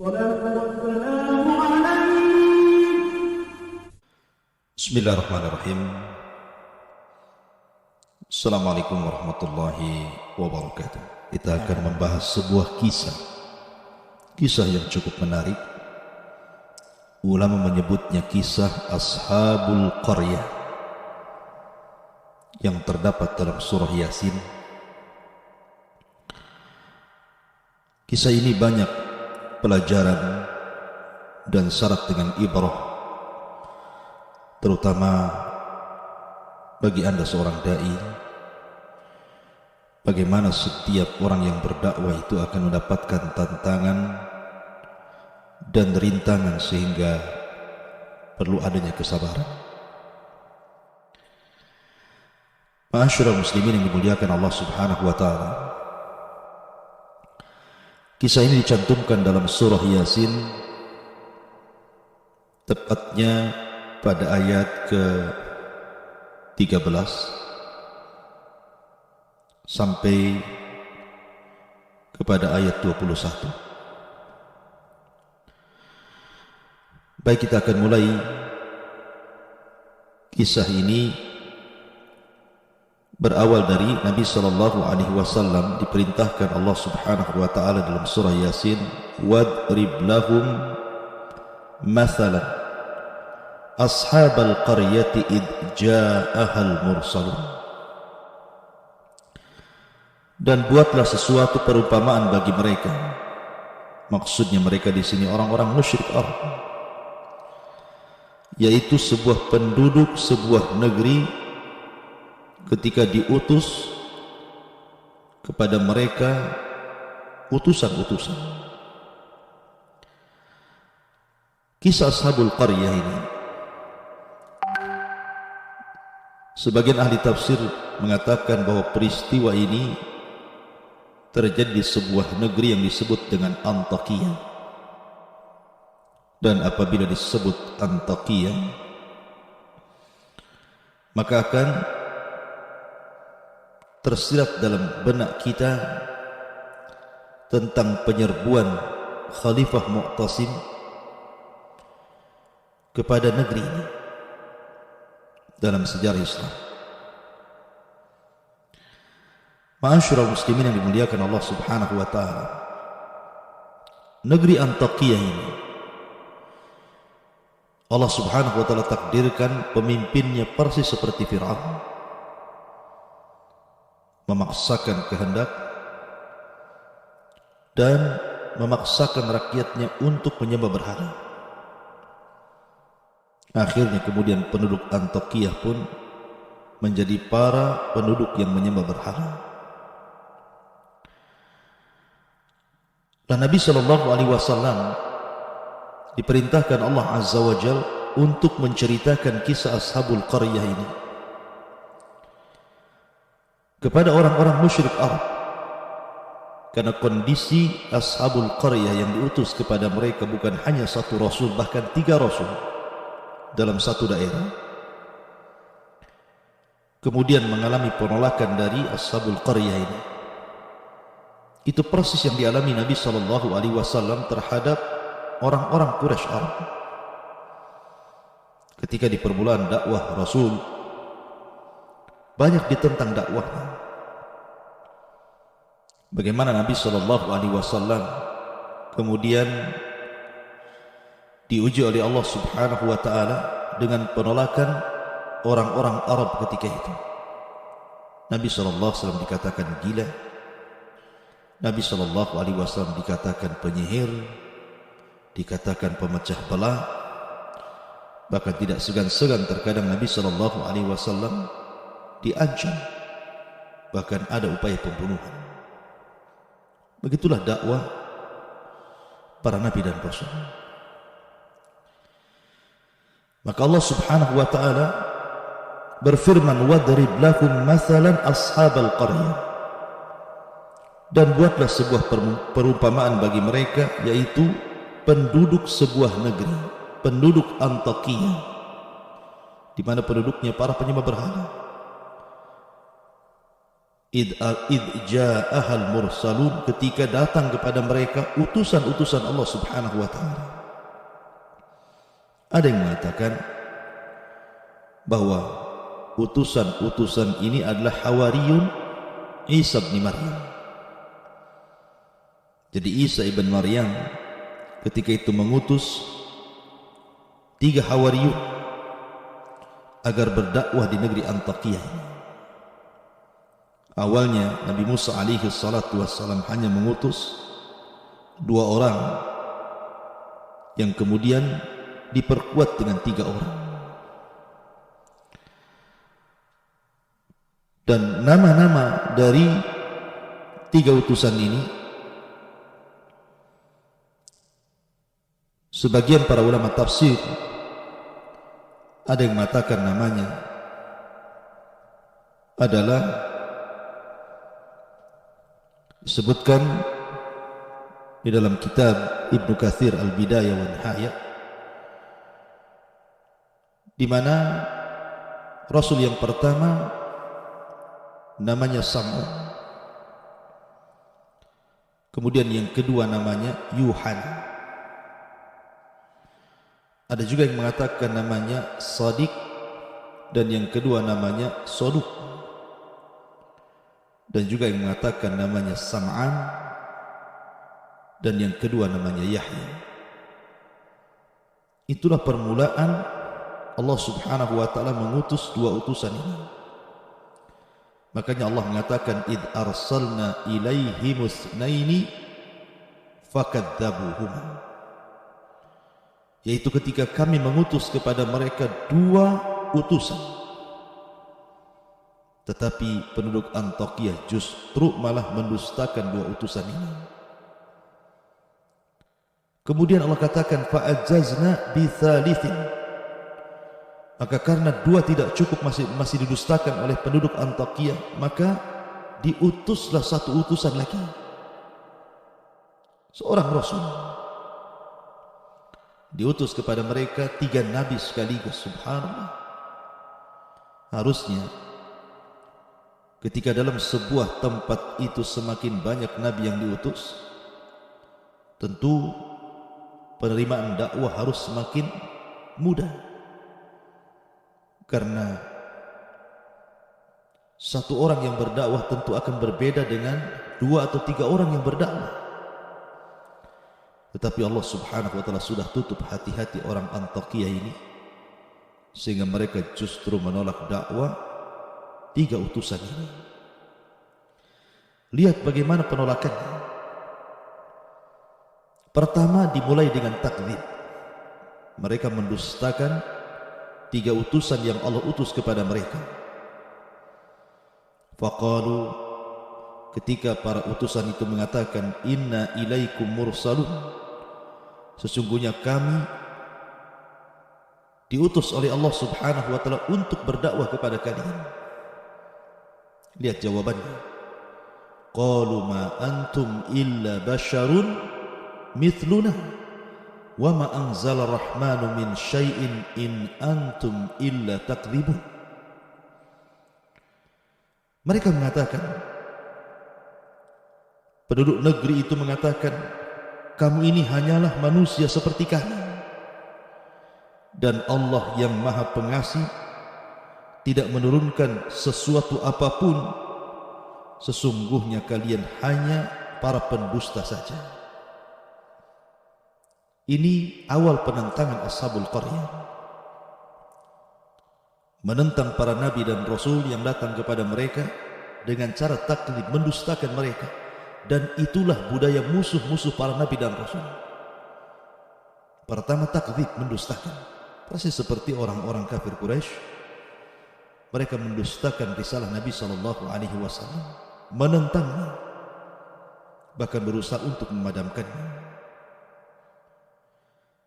Bismillahirrahmanirrahim. Assalamualaikum warahmatullahi wabarakatuh. Kita akan membahas sebuah kisah yang cukup menarik. Ulama menyebutnya kisah Ashabul Qaryah yang terdapat dalam surah Yasin. Kisah ini banyak pelajaran dan syarat dengan ibrah, terutama bagi Anda seorang dai. Bagaimana setiap orang yang berdakwah itu akan mendapatkan tantangan dan rintangan, sehingga perlu adanya kesabaran. Ma'asyiral muslimin yang dimuliakan Allah Subhanahu wa taala, kisah ini dicantumkan dalam surah Yasin, tepatnya pada ayat ke-13 sampai kepada ayat 21. Baik, kita akan mulai kisah ini. Berawal dari Nabi SAW diperintahkan Allah Subhanahu wa taala dalam surah Yasin, wadrib lahum mathalan ashabal qaryati id ja'ahal mursalun. Dan buatlah sesuatu perumpamaan bagi mereka. Maksudnya mereka di sini orang-orang musyrik Arab, yaitu sebuah penduduk sebuah negeri ketika diutus kepada mereka utusan-utusan. Kisah Ashabul Qaryah ini, sebagian ahli tafsir mengatakan bahwa peristiwa ini terjadi di sebuah negeri yang disebut dengan Antakya. Dan apabila disebut Antakya, maka akan tersirat dalam benak kita tentang penyerbuan Khalifah Mu'tasim kepada negeri ini dalam sejarah Islam. Ma'asyiral muslimin yang dimuliakan Allah Subhanahu wa taala, negeri Antakya ini Allah Subhanahu wa taala takdirkan pemimpinnya persis seperti Fir'aun, memaksakan kehendak dan memaksakan rakyatnya untuk menyembah berhala. Akhirnya kemudian penduduk Antakya pun menjadi para penduduk yang menyembah berhala. Dan Nabi SAW diperintahkan Allah Azza wa Jal untuk menceritakan kisah Ashabul Qaryah ini kepada orang-orang musyrik Arab, karena kondisi Ashabul Qaryah yang diutus kepada mereka bukan hanya satu rasul, bahkan 3 rasul dalam satu daerah, kemudian mengalami penolakan dari Ashabul Qaryah ini. Itu persis yang dialami Nabi SAW terhadap orang-orang Quraisy Arab ketika di permulaan dakwah Rasul. Banyak ditentang dakwahnya. Bagaimana Nabi SAW kemudian diuji oleh Allah Subhanahu wa taala dengan penolakan orang-orang Arab ketika itu. Nabi SAW dikatakan gila, Nabi SAW dikatakan penyihir, dikatakan pemecah belah, bahkan tidak segan-segan terkadang Nabi SAW diancam, bahkan ada upaya pembunuhan. Begitulah dakwah para nabi dan rasul. Maka Allah Subhanahu wa taala berfirman, wadrib lakum mathalan ashabal qaryah, dan buatlah sebuah perumpamaan bagi mereka, yaitu penduduk sebuah negeri, penduduk Antakya, di mana penduduknya para penyembah berhala. id ja'ahal mursalun, ketika datang kepada mereka utusan-utusan Allah Subhanahu wa taala. Ada yang mengatakan bahwa utusan-utusan ini adalah Hawariyun Isa bin Maryam. Jadi Isa ibn Maryam ketika itu mengutus 3 Hawariyun agar berdakwah di negeri Antakya. Awalnya Nabi Musa alaihi salatu wassalam hanya mengutus 2 orang yang kemudian diperkuat dengan 3 orang. Dan nama-nama dari 3 utusan ini, sebagian para ulama tafsir ada yang mengatakan namanya adalah disebutkan di dalam kitab Ibnu Katsir Al-Bidayah wa Nihayah, di mana Rasul yang pertama namanya Sam'un, kemudian yang kedua namanya Yuhanna. Ada juga yang mengatakan namanya Sadiq, dan yang kedua namanya Saduq, dan juga yang mengatakan namanya Sam'an, dan yang kedua namanya Yahya. Itulah permulaan Allah Subhanahu wa taala mengutus 2 utusan ini. Makanya Allah mengatakan id arsalna ilaihim itsnaini fakadzabuhuma, yaitu ketika kami mengutus kepada mereka 2 utusan, tetapi penduduk Antakya justru malah mendustakan 2 utusan ini. Kemudian Allah katakan fa'ajazna bitsalitsin, maka karena 2 tidak cukup, masih didustakan oleh penduduk Antakya, maka diutuslah 1 utusan lagi, seorang Rasul. Diutus kepada mereka 3 nabi sekaligus. Subhanallah. Harusnya ketika dalam sebuah tempat itu semakin banyak nabi yang diutus, tentu penerimaan dakwah harus semakin mudah, karena 1 orang yang berdakwah tentu akan berbeda dengan 2 atau 3 orang yang berdakwah. Tetapi Allah Subhanahu wa taala sudah tutup hati-hati orang Antakya ini, sehingga mereka justru menolak dakwah 3 utusan ini. Lihat bagaimana penolakannya. Pertama dimulai dengan takdzib. Mereka mendustakan 3 utusan yang Allah utus kepada mereka. Faqalu, ketika para utusan itu mengatakan inna ilaikum mursalun, sesungguhnya kami diutus oleh Allah Subhanahu wa taala untuk berdakwah kepada kalian. Lihat jawabannya. Qalu ma antum illa basyarun mithluna wa ma anzala rahmanu min syai'in in antum illa takdzibun. Mereka mengatakan, penduduk negeri itu mengatakan, kamu ini hanyalah manusia seperti kami, dan Allah yang Maha Pengasih tidak menurunkan sesuatu apapun. Sesungguhnya kalian hanya para pendusta saja. Ini awal penentangan Ashabul Qaryah, menentang para nabi dan rasul yang datang kepada mereka dengan cara taklid, mendustakan mereka. Dan itulah budaya musuh-musuh para nabi dan rasul. Pertama takdzib, mendustakan, persis seperti orang-orang kafir Quraisy. Mereka mendustakan risalah Nabi sallallahu alaihi wasallam, menentangnya, bahkan berusaha untuk memadamkannya.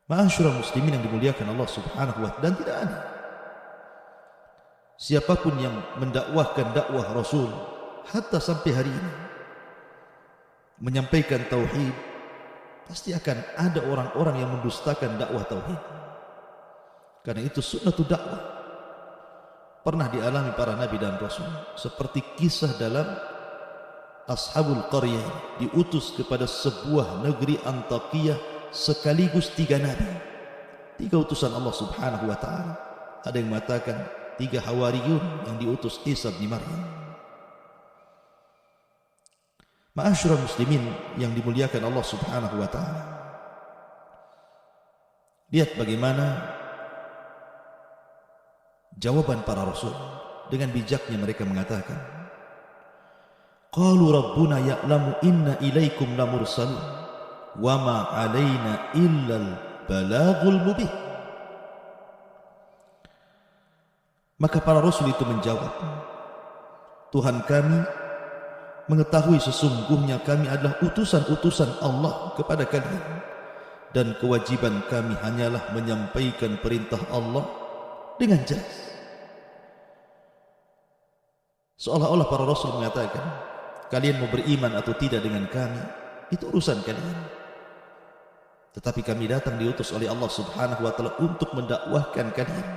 Ma'asyiral muslimin yang dimuliakan Allah Subhanahu wa taala, dan tidak ada siapapun yang mendakwahkan dakwah Rasul hatta sampai hari ini, menyampaikan tauhid, pasti akan ada orang-orang yang mendustakan dakwah tauhid. Karena itu sunnatul dakwah pernah dialami para nabi dan rasul, seperti kisah dalam Ashabul Qaryah diutus kepada sebuah negeri Antakiyah sekaligus 3 nabi, 3 utusan Allah Subhanahu wa taala. Ada yang mengatakan 3 Hawariyun yang diutus Isa bin Maryam. Ma'asyiral muslimin yang dimuliakan Allah Subhanahu wa taala, lihat bagaimana jawaban para rasul. Dengan bijaknya mereka mengatakan, qalu rabbuna ya'lamu inna ilaikum lamursalun wa ma 'alaina illal balagul mubin. Maka para rasul itu menjawab, Tuhan kami mengetahui sesungguhnya kami adalah utusan-utusan Allah kepada kalian, dan kewajiban kami hanyalah menyampaikan perintah Allah dengan jelas. Seolah-olah para rasul mengatakan, kalian mau beriman atau tidak dengan kami, itu urusan kalian. Tetapi kami datang diutus oleh Allah Subhanahu wa taala untuk mendakwahkan kalian.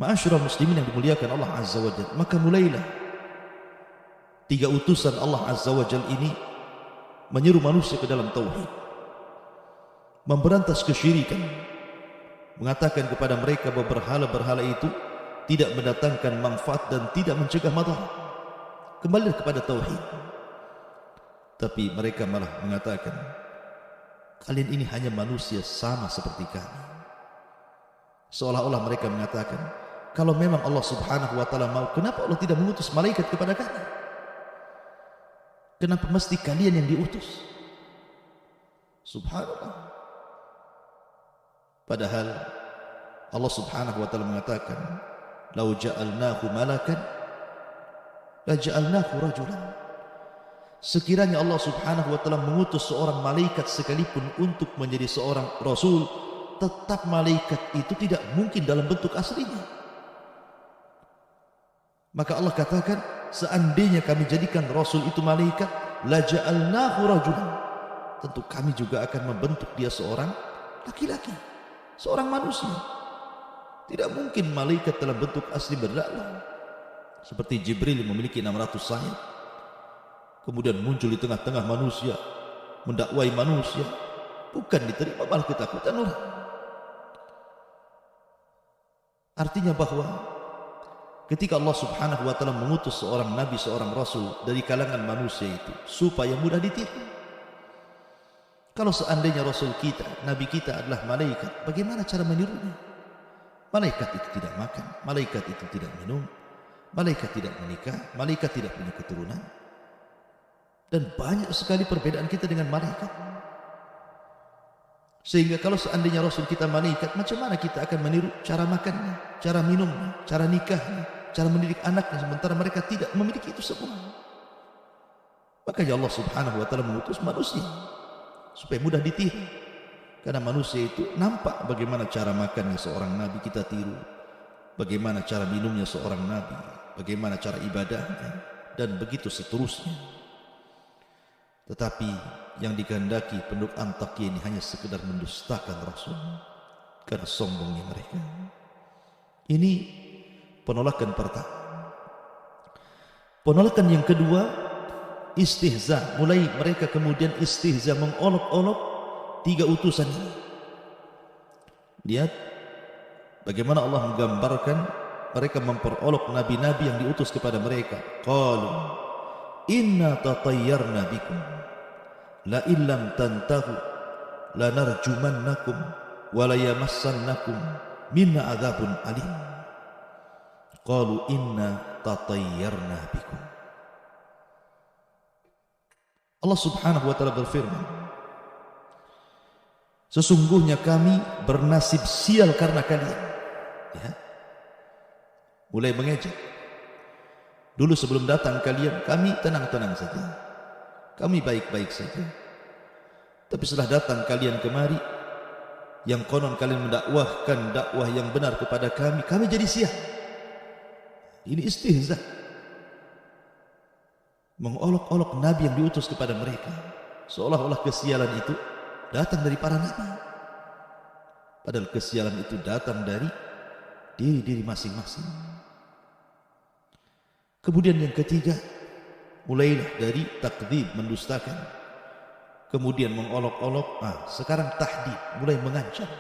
Ma'asyiral muslimin yang dimuliakan Allah Azza wa Jalla, maka mulailah 3 utusan Allah Azza wa Jalla ini menyeru manusia ke dalam tauhid, memberantas kesyirikan, mengatakan kepada mereka bahwa berhala-berhala itu tidak mendatangkan manfaat dan tidak mencegah madarat. Kembali kepada tauhid. Tapi mereka malah mengatakan, kalian ini hanya manusia sama seperti kami. Seolah-olah mereka mengatakan, kalau memang Allah Subhanahu wa taala mau, kenapa Allah tidak mengutus malaikat kepada kami? Kenapa mesti kalian yang diutus? Subhanallah. Padahal Allah Subhanahu wa taala mengatakan, lau ja'alnahu malakan la ja'alnahu rajulan. Sekiranya Allah Subhanahu wa taala mengutus seorang malaikat sekalipun untuk menjadi seorang rasul, tetap malaikat itu tidak mungkin dalam bentuk aslinya. Maka Allah katakan, seandainya kami jadikan rasul itu malaikat, la ja'alnahu rajulan, tentu kami juga akan membentuk dia seorang laki-laki, seorang manusia. Tidak mungkin malaikat dalam bentuk asli berdakwah seperti Jibril yang memiliki 600 sayap, kemudian muncul di tengah-tengah manusia, mendakwai manusia, bukan diterima, malah ketakutan orang. Artinya bahwa ketika Allah Subhanahu wa taala mengutus seorang nabi, seorang rasul dari kalangan manusia itu supaya mudah ditiru. Kalau seandainya rasul kita, nabi kita adalah malaikat, bagaimana cara menirunya? Malaikat itu tidak makan, malaikat itu tidak minum, malaikat tidak menikah, malaikat tidak punya keturunan. Dan banyak sekali perbedaan kita dengan malaikat. Sehingga kalau seandainya rasul kita malaikat, macam mana kita akan meniru cara makannya, cara minumnya, cara nikahnya, cara mendidik anaknya, sementara mereka tidak memiliki itu semua. Makanya Allah Subhanahu wa taala mengutus manusia supaya mudah ditiru. Karena manusia itu nampak bagaimana cara makannya seorang nabi, kita tiru. Bagaimana cara minumnya seorang nabi, bagaimana cara ibadahnya, dan begitu seterusnya. Tetapi yang dikehendaki penduduk Antakya ini hanya sekedar mendustakan Rasul karena sombongnya mereka. Ini penolakan pertama. Penolakan yang kedua, istihza. Mulai mereka kemudian istihza, mengolok-olok 3 utusan ini. Lihat bagaimana Allah menggambarkan mereka memperolok nabi-nabi yang diutus kepada mereka. Qalu inna tatayyarna bikum la illam tantahu lanarjumannakum wa la yamassannakum minna adzabun alim. Qalu inna tatayyarna bikum. Allah Subhanahu wa taala berfirman, sesungguhnya kami bernasib sial karena kalian. Ya. Mulai mengejek. Dulu sebelum datang kalian, kami tenang-tenang saja, kami baik-baik saja. Tapi setelah datang kalian kemari, yang konon kalian mendakwahkan dakwah yang benar kepada kami, kami jadi sial. Ini istihza, mengolok-olok nabi yang diutus kepada mereka, seolah-olah kesialan itu datang dari para nabi, padahal kesialan itu datang dari diri-diri masing-masing. Kemudian yang ketiga, mulailah dari takdzib, mendustakan. Kemudian mengolok-olok, sekarang tahdid, mulai mengancam.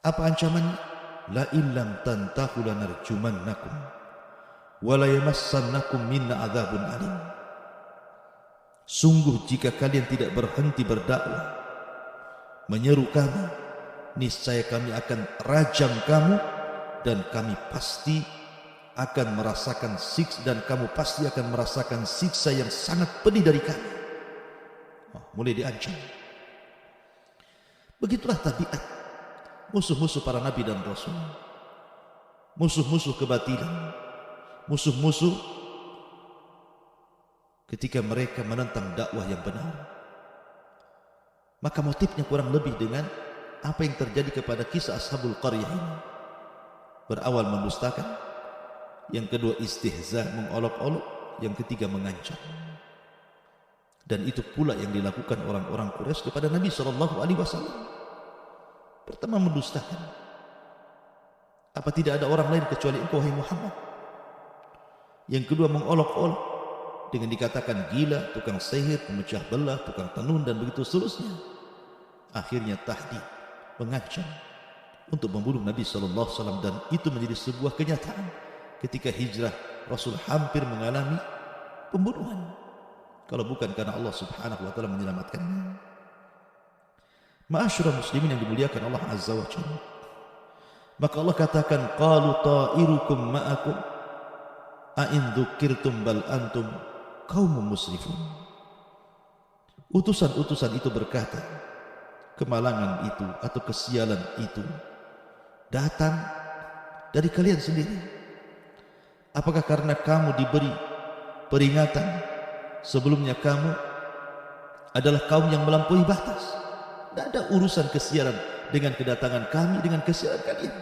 Apa ancamannya? La illam tantahu lanarjumannakum wa la yamassannakum minna adzabun alim. Sungguh jika kalian tidak berhenti berdakwah, menyeru kami, niscaya kami akan rajam kamu, dan kami pasti akan merasakan siksa yang sangat pedih dari kami. Mulai diancam. Begitulah tabiat musuh-musuh para nabi dan rasul, musuh-musuh kebatilan, musuh-musuh ketika mereka menentang dakwah yang benar. Maka motifnya kurang lebih dengan apa yang terjadi kepada kisah Ashabul Qaryah ini. Berawal mendustakan, yang kedua istihza, mengolok-olok, yang ketiga mengancam. Dan itu pula yang dilakukan orang-orang Quraisy kepada Nabi SAW. Pertama mendustakan. Apa tidak ada orang lain kecuali engkau, wahai Muhammad? Yang kedua mengolok-olok dengan dikatakan gila, tukang sihir, pemecah belah, tukang tenun, dan begitu seterusnya. Akhirnya tahdid, mengancam untuk membunuh Nabi SAW, dan itu menjadi sebuah kenyataan. Ketika hijrah, Rasul hampir mengalami pembunuhan, kalau bukan karena Allah Subhanahu wa taala menyelamatkannya. Ma'asyiral muslimin yang dimuliakan Allah Azza wa Jalla, maka Allah katakan, qalu ta'irukum ma'akum a in dzukirtum bal antum qaumun musrifun. Utusan-utusan itu berkata, kemalangan itu atau kesialan itu datang dari kalian sendiri. Apakah karena kamu diberi peringatan sebelumnya kamu adalah kaum yang melampaui batas? Tidak ada urusan kesialan dengan kedatangan kami, dengan kesialan kalian.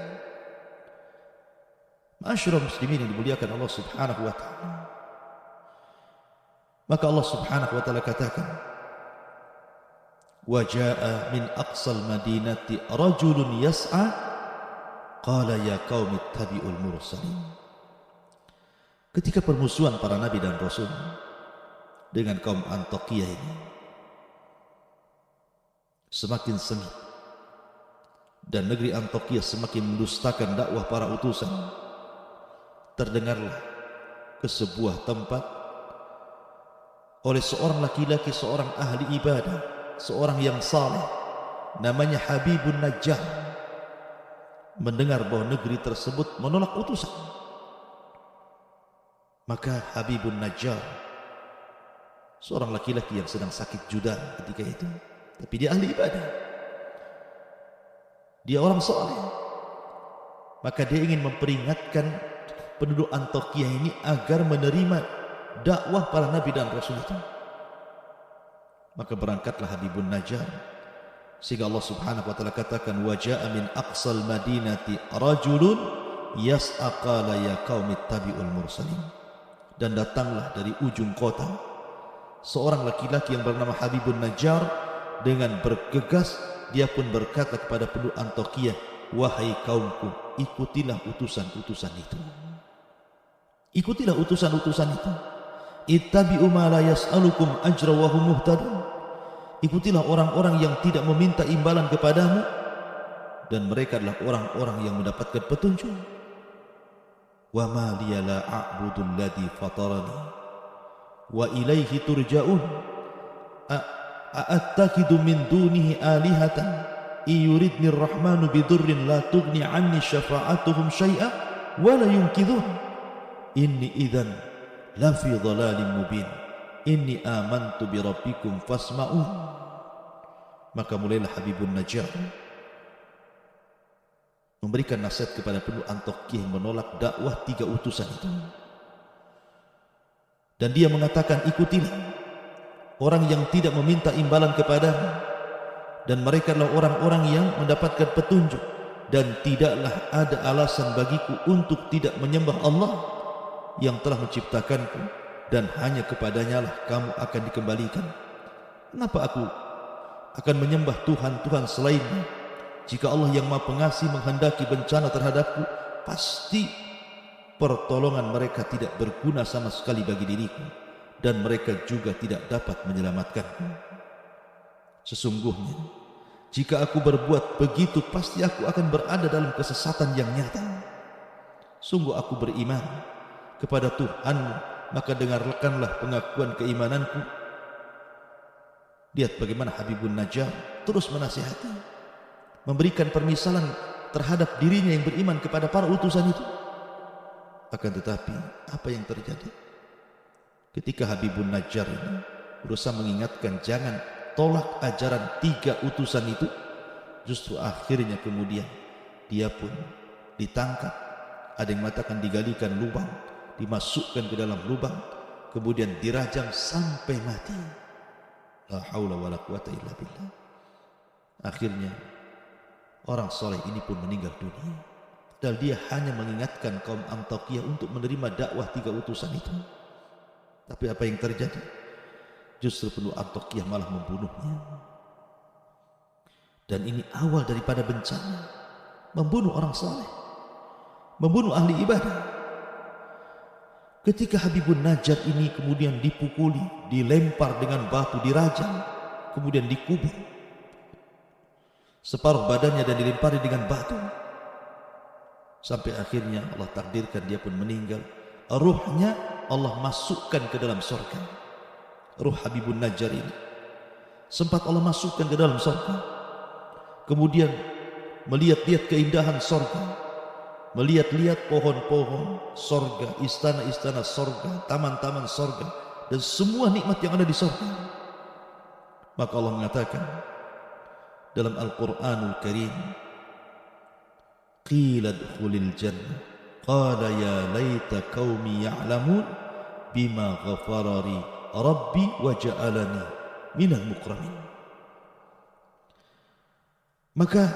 Ma'asyiral muslimin yang dimuliakan Allah Subhanahu wa taala. Maka Allah Subhanahu wa taala katakan, wa jaa'a min aqsal madinati rajulun yas'a qala ya qaumi ittabi'ul mursalin. Ketika permusuhan para nabi dan rasul dengan kaum Antiokhia ini semakin sengit, dan negeri Antiokhia semakin mendustakan dakwah para utusan, terdengarlah ke sebuah tempat oleh seorang laki-laki, seorang ahli ibadah, seorang yang saleh, namanya Habibun Najjar, mendengar bahwa negeri tersebut menolak utusan. Maka Habibun Najjar, seorang laki-laki yang sedang sakit judan ketika itu, tapi dia ahli ibadah, dia orang saleh, maka dia ingin memperingatkan penduduk Antiokhia ini agar menerima dakwah para nabi dan rasul itu. Maka berangkatlah Habibun Najjar, sehingga Allah Subhanahu wa taala katakan, wa jaa'a min aqsal madinati rajulun yas'a qala ya qaumi ittabi'ul mursalin. Dan datanglah dari ujung kota seorang laki-laki yang bernama Habibun Najjar, dengan bergegas dia pun berkata kepada penduduk Antiokhia, wahai kaumku, ikutilah utusan-utusan itu. Ikutilah utusan-utusan itu. Ittabi'u ma la yas'alukum ajra wa hum muhtadun. Ikutilah orang-orang yang tidak meminta imbalan kepadamu, dan mereka adalah orang-orang yang mendapatkan petunjuk. Wa ma liya la a'budu alladhi fatarani wa ilaihi turja'un. A'attakidu min dunihi alihatan iyuridni ar-rahmanu bidurrin la tughni anni syafa'atuhum syai'a wa la yunkidhun. Inni idzan la fi dhalalin mubin. Inni amantu bi rabbikum fasma'un. Maka mulailah Habibun Najjar memberikan nasihat kepada penduduk Antiokhia yang menolak dakwah 3 utusan itu. Dan dia mengatakan, ikutilah orang yang tidak meminta imbalan kepadamu, dan mereka adalah orang-orang yang mendapatkan petunjuk, dan tidaklah ada alasan bagiku untuk tidak menyembah Allah yang telah menciptakanku, dan hanya kepadanya lah kamu akan dikembalikan. Kenapa aku akan menyembah Tuhan-Tuhan selainnya? Jika Allah yang Maha Pengasih menghendaki bencana terhadapku, pasti pertolongan mereka tidak berguna sama sekali bagi diriku, dan mereka juga tidak dapat menyelamatkanku. Sesungguhnya, jika aku berbuat begitu, pasti aku akan berada dalam kesesatan yang nyata. Sungguh aku beriman kepada Tuhanmu, maka dengarkanlah pengakuan keimananku. Lihat bagaimana Habibun Najjar terus menasihati, memberikan permisalan terhadap dirinya yang beriman kepada para utusan itu. Akan tetapi, apa yang terjadi? Ketika Habibun Najjar ini berusaha mengingatkan jangan tolak ajaran 3 utusan itu, justru akhirnya kemudian dia pun ditangkap. Ada yang mengatakan digalikan lubang, dimasukkan ke dalam lubang, kemudian dirajam sampai mati. La haula wala quwata illa billah. Akhirnya orang soleh ini pun meninggal dunia, dan dia hanya mengingatkan kaum Antakiyah untuk menerima dakwah 3 utusan itu. Tapi apa yang terjadi? Justru penduduk Antakiyah malah membunuhnya. Dan ini awal daripada bencana, membunuh orang saleh, membunuh ahli ibadah. Ketika Habibun Najjar ini kemudian dipukuli, dilempar dengan batu, dirajam, kemudian dikubur separuh badannya dan dilempari dengan batu, sampai akhirnya Allah takdirkan dia pun meninggal. Ruhnya Allah masukkan ke dalam surga. Ruh Habibun Najjar ini sempat Allah masukkan ke dalam surga. Kemudian melihat-lihat keindahan surga, melihat-lihat pohon-pohon surga, istana-istana surga, taman-taman surga, dan semua nikmat yang ada di surga. Maka Allah mengatakan dalam Al-Quranul Karim, qila dkhulil jannah qala ya laita qaumi ya'lamun bima ghafarari rabbi wa ja'alani minal mukramin. Maka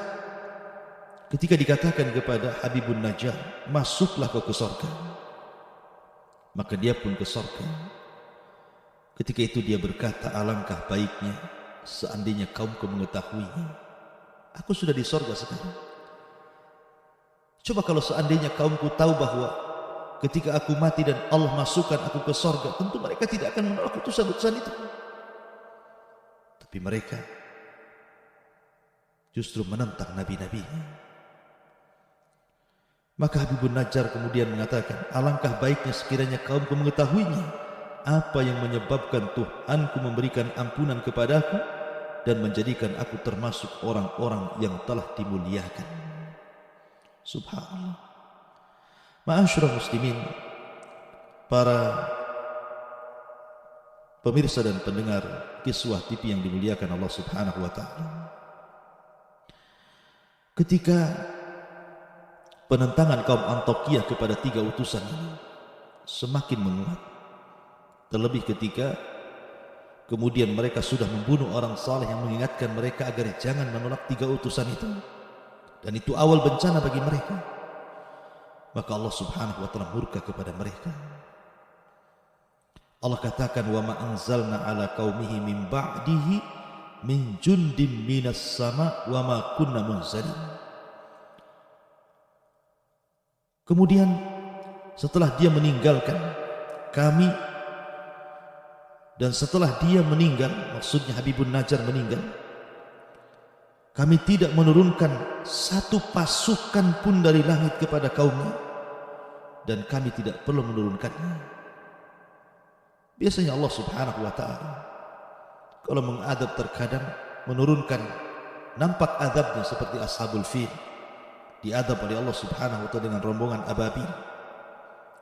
ketika dikatakan kepada Habibun Najjar, masuklah kau ke surga, maka dia pun ke surga. Ketika itu dia berkata, alangkah baiknya seandainya kaumku mengetahuinya. Aku sudah di surga sekarang. Coba kalau seandainya kaumku tahu bahwa ketika aku mati dan Allah masukkan aku ke surga, tentu mereka tidak akan menolak utusan-utusan itu. Tapi mereka justru menentang nabi-nabinya. Maka Habibun Najjar kemudian mengatakan, alangkah baiknya sekiranya kaumku mengetahuinya, apa yang menyebabkan Tuhanku memberikan ampunan kepadaku dan menjadikan aku termasuk orang-orang yang telah dimuliakan. Subhanallah. Ma'asyiral muslimin, para pemirsa dan pendengar Kiswah TV yang dimuliakan Allah Subhanahu wa taala. Ketika penentangan kaum Antakiyah kepada 3 utusan ini semakin menguat, terlebih ketika kemudian mereka sudah membunuh orang saleh yang mengingatkan mereka agar jangan menolak 3 utusan itu, dan itu awal bencana bagi mereka, maka Allah Subhanahu wa taala murka kepada mereka. Allah katakan, wa ma anzalna ala qaumihi min ba'dihi min jundim minas sama wa ma kunna munzalin. Kemudian setelah dia meninggalkan kami, dan setelah dia meninggal, maksudnya Habibun Najjar meninggal, kami tidak menurunkan satu pasukan pun dari langit kepada kaumnya, dan kami tidak perlu menurunkannya. Biasanya Allah Subhanahu wa ta'ala kalau mengadab terkadang menurunkan nampak adabnya, seperti Ashabul Fil diadab oleh Allah Subhanahu wa ta'ala dengan rombongan ababil,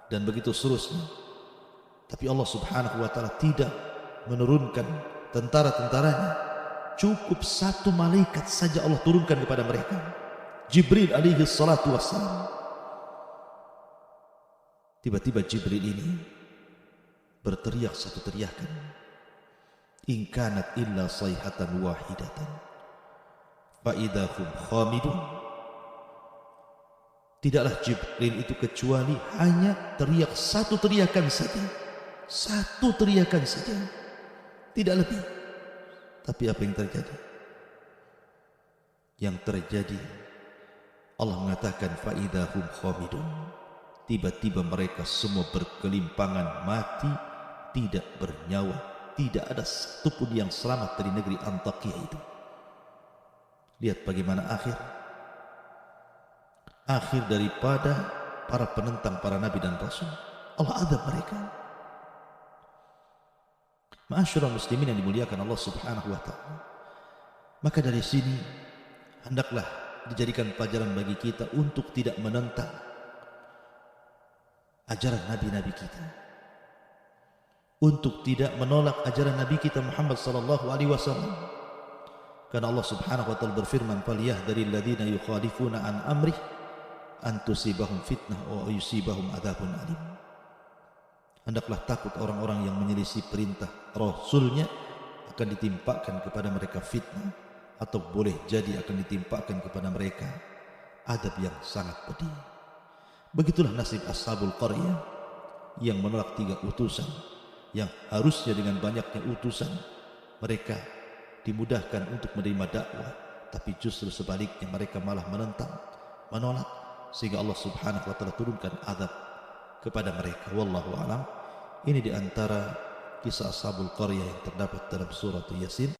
dan begitu seterusnya. Tapi Allah Subhanahu wa ta'ala tidak menurunkan tentara-tentaranya, cukup 1 malaikat saja Allah turunkan kepada mereka, Jibril alaihi salatu wassalam. Tiba-tiba Jibril ini berteriak satu teriakan, in kanat illa sayhatan wahidatan fa idahum khamidun. Tidaklah Jibril itu kecuali hanya teriak satu teriakan saja, satu teriakan saja, tidak lebih. Tapi apa yang terjadi? Yang terjadi, Allah mengatakan fa idahum khamidun, tiba-tiba mereka semua berkelimpangan mati, tidak bernyawa, tidak ada satupun yang selamat dari negeri Antakya itu. Lihat bagaimana akhir daripada para penentang para nabi dan rasul. Allah azab mereka. Ma'asyiral muslimin yang dimuliakan Allah Subhanahu wa taala. Maka dari sini hendaklah dijadikan pelajaran bagi kita untuk tidak menentang ajaran nabi-nabi kita, untuk tidak menolak ajaran nabi kita Muhammad sallallahu alaihi wasallam. Karena Allah Subhanahu wa taala berfirman, "Falyahdharil ladzina yukhalifuna an amrih an tusibahum fitnah wa yusibahum adzabun alim." Hendaklah takut orang-orang yang menyelisih perintah Rasulnya akan ditimpakan kepada mereka fitnah, atau boleh jadi akan ditimpakan kepada mereka adab yang sangat pedih. Begitulah nasib ashabul qaryah yang menolak 3 utusan, yang harusnya dengan banyaknya utusan mereka dimudahkan untuk menerima dakwah, tapi justru sebaliknya mereka malah menentang, menolak, sehingga Allah Subhanahu wa taala turunkan azab kepada mereka. Wallahu a'lam. Ini di antara kisah ashabul qaryah yang terdapat dalam surah Yasin.